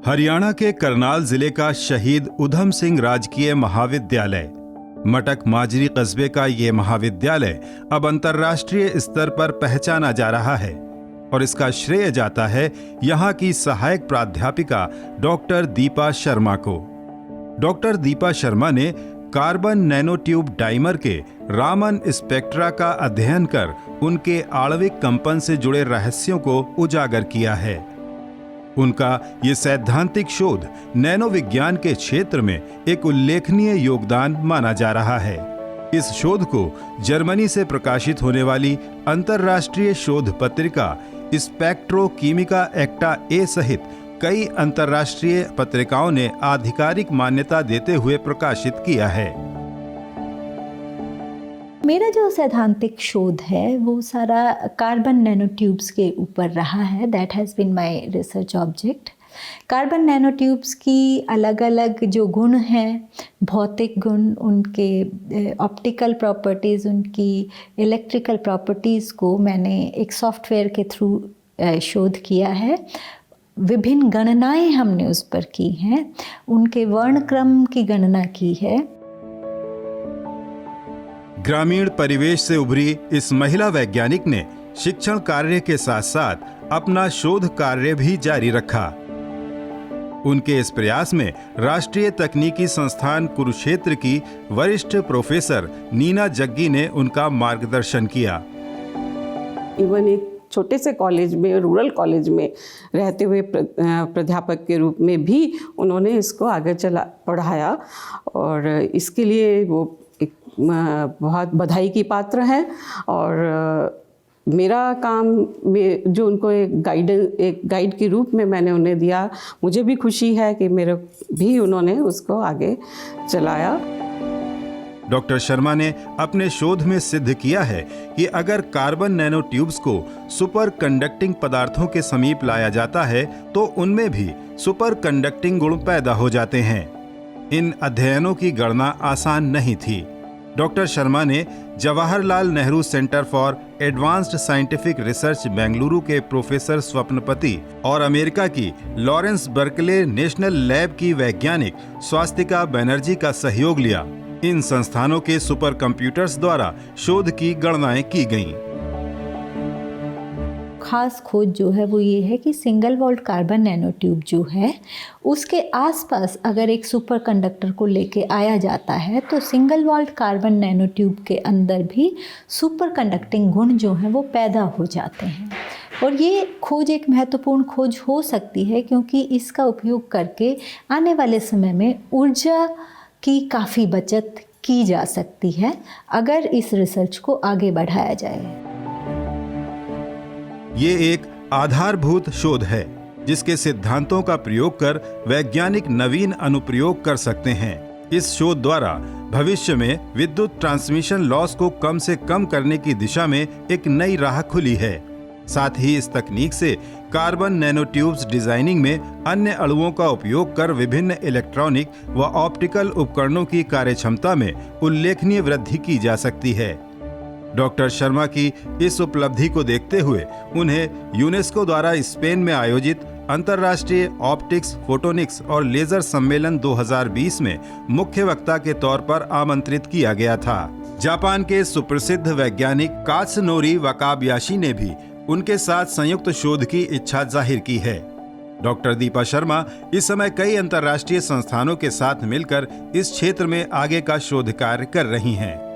हरियाणा के करनाल जिले का शहीद उधम सिंह राजकीय महाविद्यालय, मटक माजरी कस्बे का ये महाविद्यालय अब अंतर्राष्ट्रीय स्तर पर पहचाना जा रहा है और इसका श्रेय जाता है यहाँ की सहायक प्राध्यापिका डॉक्टर दीपा शर्मा को। डॉक्टर दीपा शर्मा ने कार्बन नैनोट्यूब डाइमर के रामन स्पेक्ट्रा का अध्ययन कर उनके आणविक कंपन से जुड़े रहस्यों को उजागर किया है। उनका ये सैद्धांतिक शोध नैनो विज्ञान के क्षेत्र में एक उल्लेखनीय योगदान माना जा रहा है। इस शोध को जर्मनी से प्रकाशित होने वाली अंतर्राष्ट्रीय शोध पत्रिका स्पेक्ट्रोकीमिका एक्टा ए सहित कई अंतर्राष्ट्रीय पत्रिकाओं ने आधिकारिक मान्यता देते हुए प्रकाशित किया है। मेरा जो सैद्धांतिक शोध है वो सारा कार्बन नैनोट्यूब्स के ऊपर रहा है। That has been my research object. Carbon nanotubes की अलग अलग जो गुण हैं, भौतिक गुण, उनके ऑप्टिकल प्रॉपर्टीज़, उनकी इलेक्ट्रिकल प्रॉपर्टीज़ को मैंने एक सॉफ्टवेयर के थ्रू शोध किया है। विभिन्न गणनाएं हमने उस पर की हैं, उनके वर्णक्रम की गणना की है। ग्रामीण परिवेश से उभरी इस महिला वैज्ञानिक ने शिक्षण कार्य के साथ साथ अपना शोध कार्य भी जारी रखा। उनके इस प्रयास में राष्ट्रीय तकनीकी संस्थान कुरुक्षेत्र की वरिष्ठ प्रोफेसर नीना जग्गी ने उनका मार्गदर्शन किया। इवन एक छोटे से कॉलेज में, रूरल कॉलेज में रहते हुए प्राध्यापक के रूप में भी उन्होंने इसको आगे पढ़ाया और इसके लिए वो एक बहुत बधाई की पात्र है। और मेरा काम में जो उनको एक गाइड के रूप में मैंने उन्हें दिया, मुझे भी खुशी है कि मेरे भी उन्होंने उसको आगे चलाया। डॉक्टर शर्मा ने अपने शोध में सिद्ध किया है कि अगर कार्बन नैनोट्यूब्स को सुपर कंडक्टिंग पदार्थों के समीप लाया जाता है तो उनमें भी सुपर कंडक्टिंग गुण पैदा हो जाते हैं। इन अध्ययनों की गणना आसान नहीं थी। डॉक्टर शर्मा ने Jawaharlal Nehru centre for advanced scientific research Bengaluru के प्रोफेसर स्वप्नपति और अमेरिका की लॉरेंस बर्कले नेशनल लैब की वैज्ञानिक स्वास्तिका बनर्जी का सहयोग लिया। इन संस्थानों के सुपर कंप्यूटर्स द्वारा शोध की गणनाएं की गईं। खास खोज जो है वो ये है कि सिंगल वॉल्ड कार्बन नैनोट्यूब जो है उसके आसपास अगर एक सुपर कंडक्टर को लेके आया जाता है तो सिंगल वॉल्ड कार्बन नैनोट्यूब के अंदर भी सुपर कंडक्टिंग गुण जो हैं वो पैदा हो जाते हैं। और ये खोज एक महत्वपूर्ण खोज हो सकती है क्योंकि इसका उपयोग करके आने वाले समय में ऊर्जा की काफ़ी बचत की जा सकती है अगर इस रिसर्च को आगे बढ़ाया जाए। ये एक आधारभूत शोध है जिसके सिद्धांतों का प्रयोग कर वैज्ञानिक नवीन अनुप्रयोग कर सकते हैं। इस शोध द्वारा भविष्य में विद्युत ट्रांसमिशन लॉस को कम से कम करने की दिशा में एक नई राह खुली है। साथ ही इस तकनीक से कार्बन नैनोट्यूब्स डिजाइनिंग में अन्य अणुओं का उपयोग कर विभिन्न इलेक्ट्रॉनिक व ऑप्टिकल उपकरणों की कार्यक्षमता में उल्लेखनीय वृद्धि की जा सकती है। डॉक्टर शर्मा की इस उपलब्धि को देखते हुए उन्हें यूनेस्को द्वारा स्पेन में आयोजित अंतर्राष्ट्रीय ऑप्टिक्स, फोटोनिक्स और लेजर सम्मेलन 2020 में मुख्य वक्ता के तौर पर आमंत्रित किया गया था। जापान के सुप्रसिद्ध वैज्ञानिक कात्सुनोरी वाकाबयाशी ने भी उनके साथ संयुक्त शोध की इच्छा जाहिर की है। डॉक्टर दीपा शर्मा इस समय कई अंतर्राष्ट्रीय संस्थानों के साथ मिलकर इस क्षेत्र में आगे का शोध कार्य कर रही हैं।